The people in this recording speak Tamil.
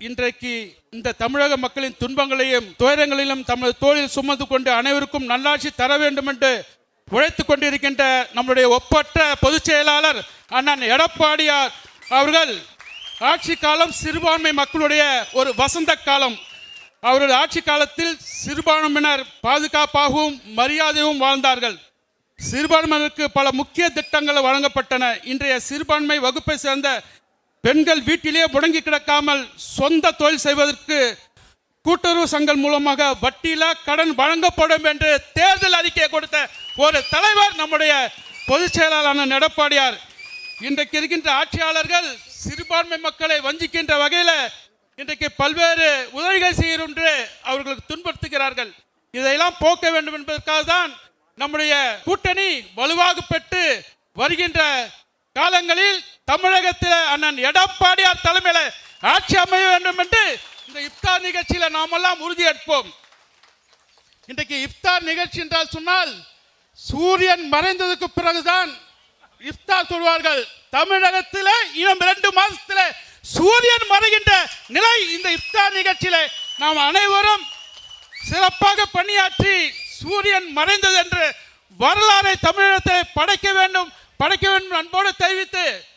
இன்றைக்கு இந்த தமிழக மக்களின் துன்பங்களையும் துயரங்களிலும் தமது தோளில் சுமந்து கொண்டு அனைவருக்கும் நல்லாட்சி தர வேண்டும் என்று உழைத்துக் கொண்டிருக்கின்ற நம்முடைய ஒப்பற்ற பொதுச் செயலாளர் அண்ணன் எடப்பாடியார் அவர்கள் ஆட்சி காலம் சிறுபான்மை மக்களுடைய ஒரு வசந்த காலம். அவருடைய ஆட்சி காலத்தில் சிறுபான்மையினர் பாதுகாப்பாகவும் மரியாதையும் வாழ்ந்தார்கள். சிறுபான்மையினருக்கு பல முக்கிய திட்டங்கள் வழங்கப்பட்டன. இன்றைய சிறுபான்மை வகுப்பை சேர்ந்த பெண்கள் வீட்டிலேயே முடங்கி கிடக்காமல் சொந்த தொழில் செய்வதற்கு கூட்டுறவு சங்கம் மூலமாக வட்டியில்லா கடன் வழங்கப்படும் என்று தேர்தல் அறிக்கையை கொடுத்த ஒரு தலைவர் நம்முடைய பொதுச் செயலாளர் எடப்பாடியார். இன்றைக்கு இருக்கின்ற ஆட்சியாளர்கள் சிறுபான்மை மக்களை வஞ்சிக்கின்ற வகையில் இன்றைக்கு பல்வேறு உதவிகள் செய்கின்ற அவர்களுக்கு துன்புறுத்துகிறார்கள். இதையெல்லாம் போக்க வேண்டும் என்பதற்காக தான் நம்முடைய கூட்டணி வலுவாக பெற்று வருகின்ற காலங்களில் தமிழகத்தில் அண்ணன் எடப்பாடியார் தலைமையில் ஆட்சி அமைய வேண்டும் என்று இந்த இப்தார் நிகழ்ச்சியில் நாமெல்லாம் உறுதியேற்போம். இன்றைக்கு இப்தார் நிகழ்ச்சி என்றால் சொன்னால் சூரியன் மறைந்ததுக்கு பிறகுதான் இப்தார் சொல்வார்கள். தமிழகத்தில் இன்னும் 2 மாதத்தில் சூரியன் மறைகின்ற நிலை இந்த இப்தார் நிகழ்ச்சியில நாம் அனைவரும் சிறப்பாக பணியாற்றி சூரியன் மறைந்தது என்று வரலாறை தமிழகத்தை படைக்க வேண்டும் அன்போடு தெரிவித்து